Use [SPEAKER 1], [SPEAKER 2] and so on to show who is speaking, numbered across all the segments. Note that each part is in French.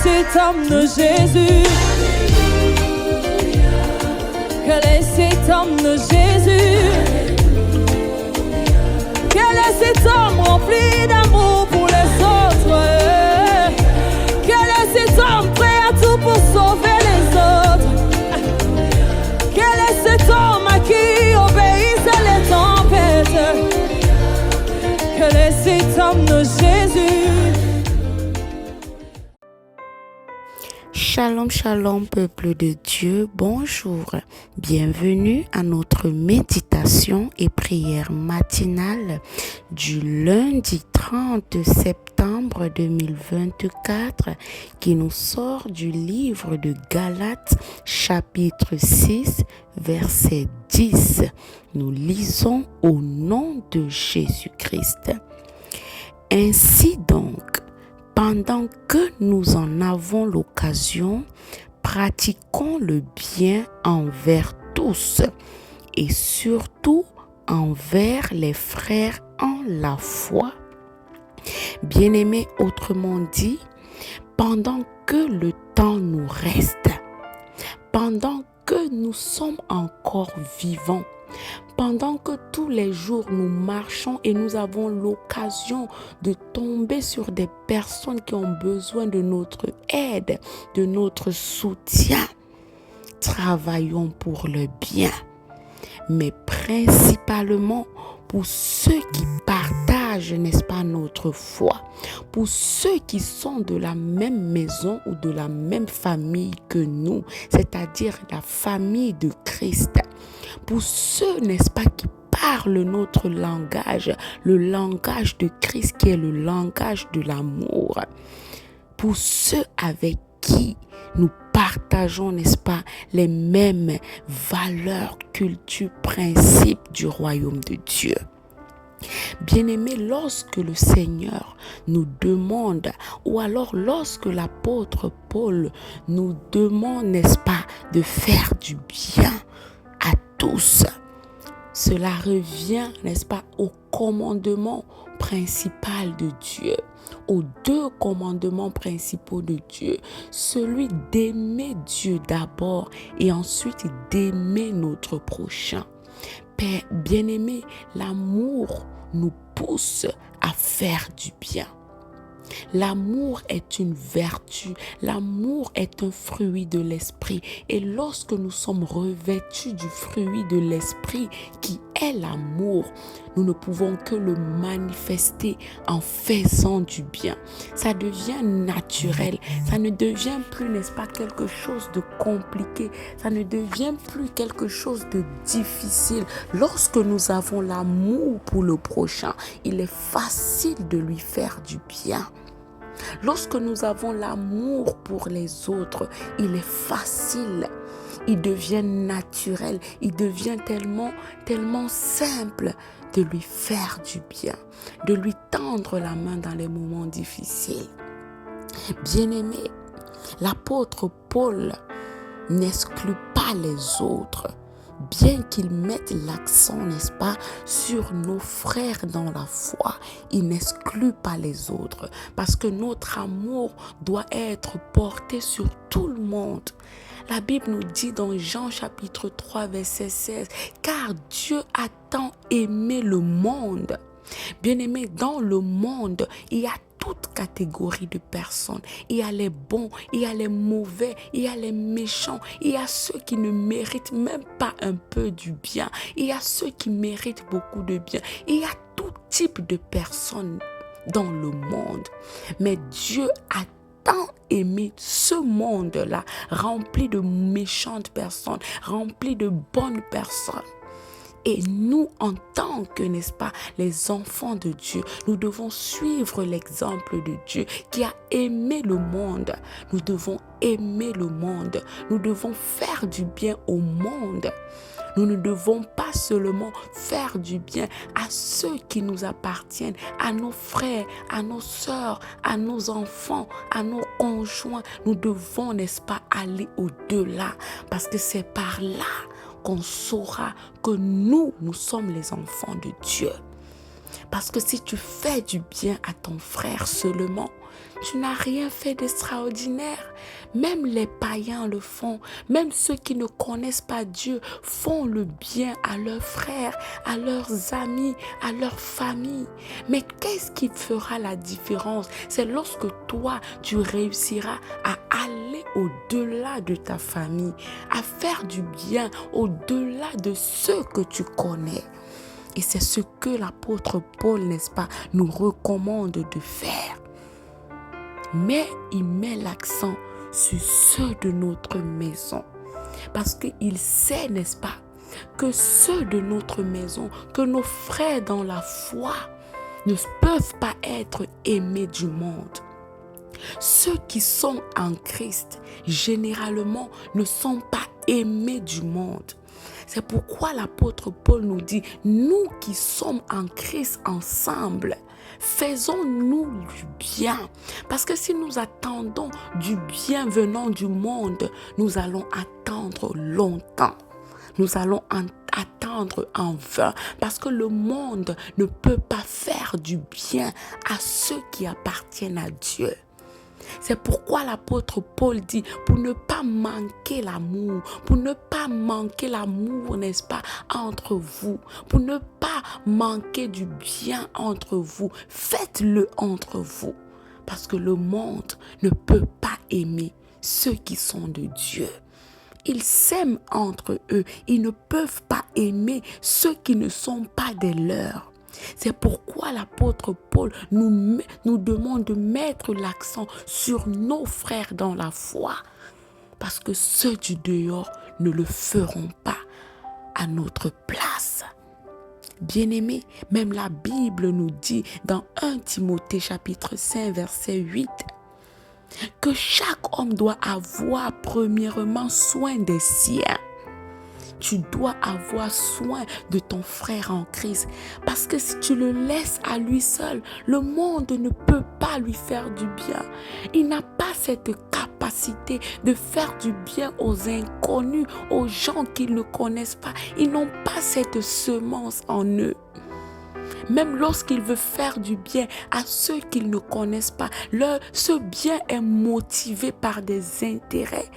[SPEAKER 1] cet homme de Jésus. Quel est cet homme de Jésus? Quel est cet homme rempli d'amour pour les autres? Quel est cet homme prêt à tout pour sauver les autres? Quel est cet homme à qui obéissent les tempêtes? Quel est cet homme de Jésus?
[SPEAKER 2] Shalom, shalom, peuple de Dieu, bonjour. Bienvenue à notre méditation et prière matinale du lundi 30 septembre 2024 qui nous sort du livre de Galates, chapitre 6, verset 10. Nous lisons au nom de Jésus-Christ. Ainsi donc, pendant que nous en avons l'occasion, pratiquons le bien envers tous et surtout envers les frères en la foi. Bien-aimés, autrement dit, pendant que le temps nous reste, pendant que nous sommes encore vivants, pendant que tous les jours nous marchons et nous avons l'occasion de tomber sur des personnes qui ont besoin de notre aide, de notre soutien, travaillons pour le bien, mais principalement pour ceux qui partagent, n'est-ce pas, notre foi, pour ceux qui sont de la même maison ou de la même famille que nous, c'est-à-dire la famille de Christ. Pour ceux, n'est-ce pas, qui parlent notre langage, le langage de Christ qui est le langage de l'amour. Pour ceux avec qui nous partageons, n'est-ce pas, les mêmes valeurs, cultures, principes du royaume de Dieu. Bien-aimés, lorsque le Seigneur nous demande, ou alors lorsque l'apôtre Paul nous demande, n'est-ce pas, de faire du bien à tous, cela revient, n'est-ce pas, au commandement principal de Dieu, aux deux commandements principaux de Dieu, celui d'aimer Dieu d'abord et ensuite d'aimer notre prochain. Père bien-aimé, l'amour nous pousse à faire du bien. L'amour est une vertu, l'amour est un fruit de l'esprit. Et lorsque nous sommes revêtus du fruit de l'esprit qui est l'amour, nous ne pouvons que le manifester en faisant du bien. Ça devient naturel, ça ne devient plus, n'est-ce pas, quelque chose de compliqué, ça ne devient plus quelque chose de difficile. Lorsque nous avons l'amour pour le prochain, il est facile de lui faire du bien. Lorsque nous avons l'amour pour les autres, il est facile, il devient naturel, il devient tellement simple de lui faire du bien, de lui tendre la main dans les moments difficiles. Bien-aimé, l'apôtre Paul n'exclut pas les autres, bien qu'il mette l'accent, n'est-ce pas, sur nos frères dans la foi, il n'exclut pas les autres parce que notre amour doit être porté sur tout le monde. La Bible nous dit dans Jean chapitre 3 verset 16, car Dieu a tant aimé le monde. Bien-aimé, dans le monde, il y a toute catégorie de personnes. Il y a les bons, il y a les mauvais, il y a les méchants, il y a ceux qui ne méritent même pas un peu du bien. Il y a ceux qui méritent beaucoup de bien. Il y a tout type de personnes dans le monde. Mais Dieu a tant aimé ce monde-là, rempli de méchantes personnes, rempli de bonnes personnes. Et nous, en tant que, n'est-ce pas, les enfants de Dieu, nous devons suivre l'exemple de Dieu qui a aimé le monde. Nous devons aimer le monde. Nous devons faire du bien au monde. Nous ne devons pas seulement faire du bien à ceux qui nous appartiennent, à nos frères, à nos sœurs, à nos enfants, à nos conjoints. Nous devons, n'est-ce pas, aller au-delà parce que c'est par là qu'on saura que nous sommes les enfants de Dieu. Parce que si tu fais du bien à ton frère seulement, Tu n'as rien fait d'extraordinaire. Même les païens le font. Même ceux qui ne connaissent pas Dieu font le bien à leurs frères, à leurs amis, à leur famille. Mais qu'est-ce qui fera la différence? C'est lorsque toi, tu réussiras à aller au-delà de ta famille, à faire du bien au-delà de ceux que tu connais. Et c'est ce que l'apôtre Paul, n'est-ce pas, nous recommande de faire. Mais il met l'accent sur ceux de notre maison. Parce qu'il sait, n'est-ce pas, que ceux de notre maison, que nos frères dans la foi ne peuvent pas être aimés du monde. Ceux qui sont en Christ, généralement, ne sont pas aimés du monde. C'est pourquoi l'apôtre Paul nous dit, nous qui sommes en Christ ensemble, faisons-nous du bien. Parce que si nous attendons du bien venant du monde, nous allons attendre longtemps. Nous allons attendre en vain. Parce que le monde ne peut pas faire du bien à ceux qui appartiennent à Dieu. C'est pourquoi l'apôtre Paul dit, pour ne pas manquer l'amour, n'est-ce pas, entre vous, pour ne pas manquer du bien entre vous, faites-le entre vous. Parce que le monde ne peut pas aimer ceux qui sont de Dieu. Ils s'aiment entre eux, ils ne peuvent pas aimer ceux qui ne sont pas des leurs. C'est pourquoi l'apôtre Paul nous demande de mettre l'accent sur nos frères dans la foi. Parce que ceux du dehors ne le feront pas à notre place. Bien-aimés, même la Bible nous dit dans 1 Timothée chapitre 5 verset 8 que chaque homme doit avoir premièrement soin des siens. Tu dois avoir soin de ton frère en Christ. Parce que si tu le laisses à lui seul, le monde ne peut pas lui faire du bien. Il n'a pas cette capacité de faire du bien aux inconnus, aux gens qu'ils ne connaissent pas. Ils n'ont pas cette semence en eux. Même lorsqu'il veut faire du bien à ceux qu'ils ne connaissent pas, ce bien est motivé par des intérêts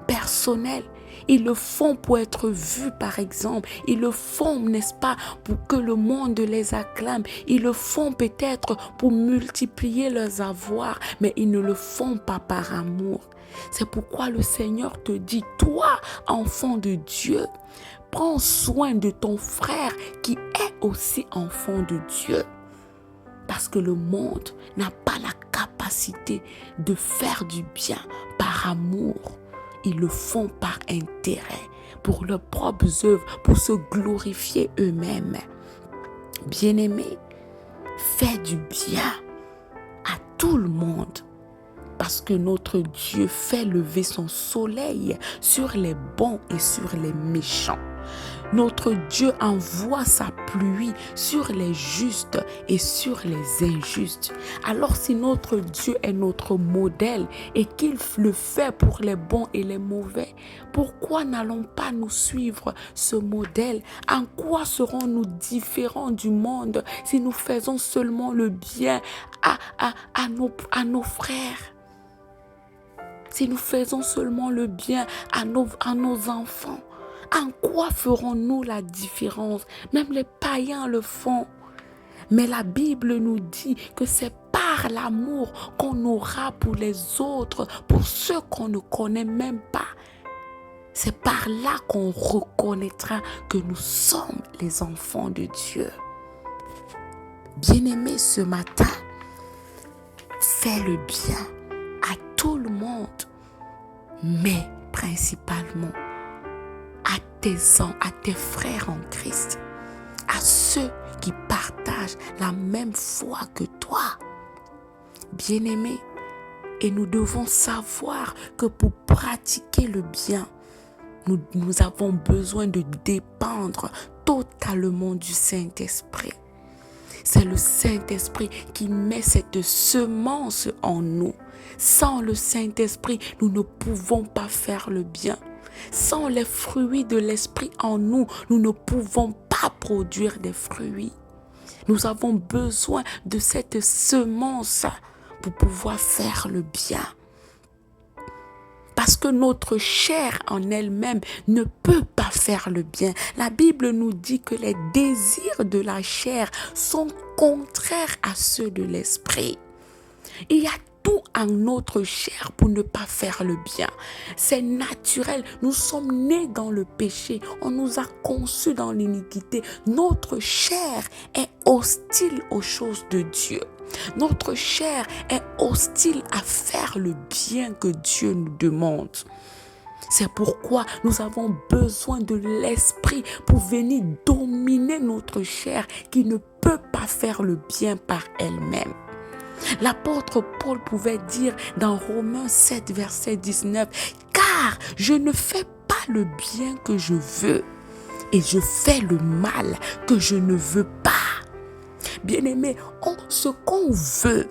[SPEAKER 2] personnels. Ils le font pour être vus, par exemple. Ils le font, n'est-ce pas, pour que le monde les acclame. Ils le font peut-être pour multiplier leurs avoirs, mais ils ne le font pas par amour. C'est pourquoi le Seigneur te dit, toi, enfant de Dieu, prends soin de ton frère qui est aussi enfant de Dieu. Parce que le monde n'a pas la capacité de faire du bien par amour. Ils le font par intérêt, pour leurs propres œuvres, pour se glorifier eux-mêmes. Bien-aimés, fais du bien à tout le monde. Parce que notre Dieu fait lever son soleil sur les bons et sur les méchants. Notre Dieu envoie sa pluie sur les justes et sur les injustes. Alors si notre Dieu est notre modèle et qu'il le fait pour les bons et les mauvais, pourquoi n'allons pas nous suivre ce modèle? En quoi serons-nous différents du monde si nous faisons seulement le bien à nos frères? Si nous faisons seulement le bien à nos enfants? En quoi ferons-nous la différence? Même les païens le font. Mais la Bible nous dit que c'est par l'amour qu'on aura pour les autres, pour ceux qu'on ne connaît même pas. C'est par là qu'on reconnaîtra que nous sommes les enfants de Dieu. Bien-aimés, ce matin, fais le bien à tout le monde, mais principalement à tes frères en Christ, à ceux qui partagent la même foi que toi. Bien-aimés, et nous devons savoir que pour pratiquer le bien, nous avons besoin de dépendre totalement du Saint-Esprit. C'est le Saint-Esprit qui met cette semence en nous. Sans le Saint-Esprit, nous ne pouvons pas faire le bien. Sans les fruits de l'Esprit en nous, nous ne pouvons pas produire des fruits. Nous avons besoin de cette semence pour pouvoir faire le bien. Parce que notre chair en elle-même ne peut pas faire le bien. La Bible nous dit que les désirs de la chair sont contraires à ceux de l'esprit. Il y a tout en notre chair pour ne pas faire le bien. C'est naturel. Nous sommes nés dans le péché. On nous a conçus dans l'iniquité. Notre chair est hostile aux choses de Dieu. Notre chair est hostile à faire le bien que Dieu nous demande. C'est pourquoi nous avons besoin de l'esprit pour venir dominer notre chair qui ne peut pas faire le bien par elle-même. L'apôtre Paul pouvait dire dans Romains 7, verset 19, « Car je ne fais pas le bien que je veux, et je fais le mal que je ne veux pas. » Bien-aimés, ce qu'on veut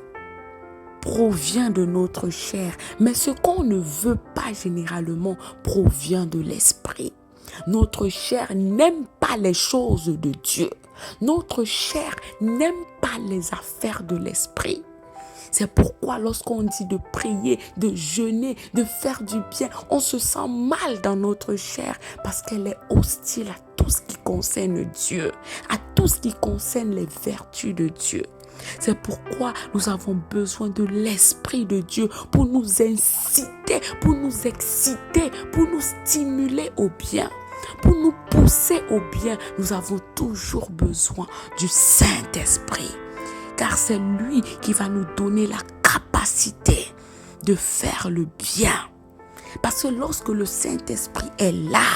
[SPEAKER 2] provient de notre chair, mais ce qu'on ne veut pas généralement provient de l'esprit. Notre chair n'aime pas les choses de Dieu. Notre chair n'aime pas les affaires de l'esprit. C'est pourquoi lorsqu'on dit de prier, de jeûner, de faire du bien, on se sent mal dans notre chair parce qu'elle est hostile à tout ce qui concerne Dieu, à tout ce qui concerne les vertus de Dieu. C'est pourquoi nous avons besoin de l'Esprit de Dieu pour nous inciter, pour nous exciter, pour nous stimuler au bien, pour nous pousser au bien. Nous avons toujours besoin du Saint-Esprit. Car c'est lui qui va nous donner la capacité de faire le bien. Parce que lorsque le Saint-Esprit est là,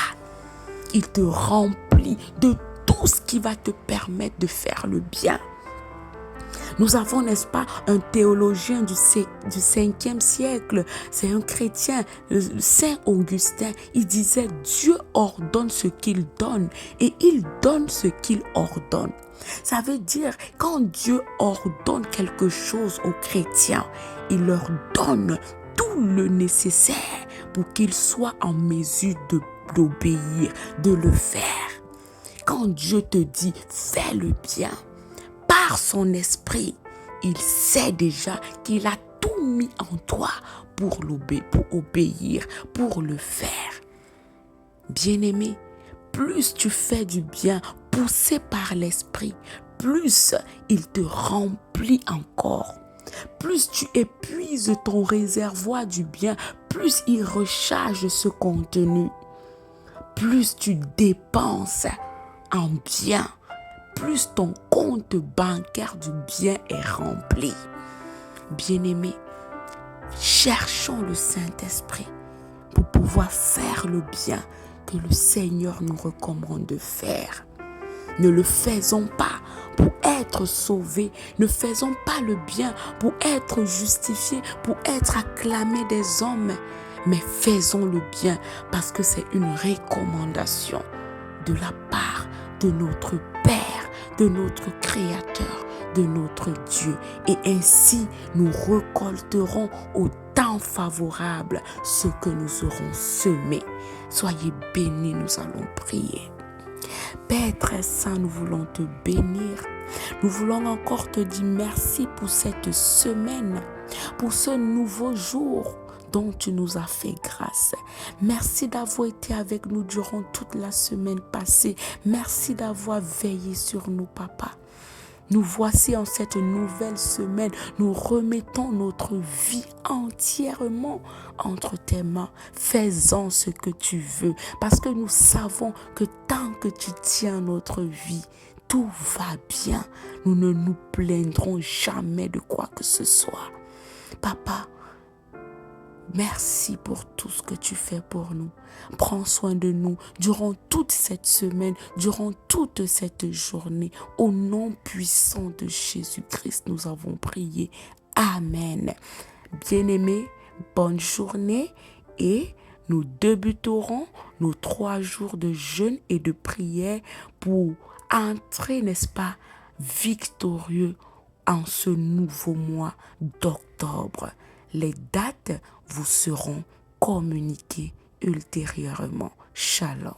[SPEAKER 2] il te remplit de tout ce qui va te permettre de faire le bien. Nous avons, n'est-ce pas, un théologien du 5e siècle, c'est un chrétien, Saint Augustin. Il disait, Dieu ordonne ce qu'il donne et il donne ce qu'il ordonne. Ça veut dire, quand Dieu ordonne quelque chose aux chrétiens, il leur donne tout le nécessaire pour qu'ils soient en mesure d'obéir, de le faire. Quand Dieu te dit, fais le bien, par son esprit, il sait déjà qu'il a tout mis en toi pour obéir, pour le faire. Bien-aimé, plus tu fais du bien, poussé par l'esprit, plus il te remplit encore. Plus tu épuises ton réservoir du bien, plus il recharge ce contenu. Plus tu dépenses en bien, plus ton compte bancaire du bien est rempli. Bien-aimés, cherchons le Saint-Esprit pour pouvoir faire le bien que le Seigneur nous recommande de faire. Ne le faisons pas pour être sauvés. Ne faisons pas le bien pour être justifiés, pour être acclamés des hommes. Mais faisons le bien parce que c'est une recommandation de la part de notre Père, de notre Créateur, de notre Dieu. Et ainsi, nous récolterons au temps favorable ce que nous aurons semé. Soyez bénis, nous allons prier. Père très saint, nous voulons te bénir. Nous voulons encore te dire merci pour cette semaine, pour ce nouveau jour dont tu nous as fait grâce. Merci d'avoir été avec nous durant toute la semaine passée. Merci d'avoir veillé sur nous, Papa. Nous voici en cette nouvelle semaine. Nous remettons notre vie entièrement entre tes mains. Fais-en ce que tu veux. Parce que nous savons que tant que tu tiens notre vie, tout va bien. Nous ne nous plaindrons jamais de quoi que ce soit. Papa, merci pour tout ce que tu fais pour nous. Prends soin de nous durant toute cette semaine, durant toute cette journée. Au nom puissant de Jésus-Christ, nous avons prié. Amen. Bien-aimés, bonne journée et nous débuterons nos 3 jours de jeûne et de prière pour entrer, n'est-ce pas, victorieux en ce nouveau mois d'octobre. Les dates vous seront communiquées ultérieurement. Shalom.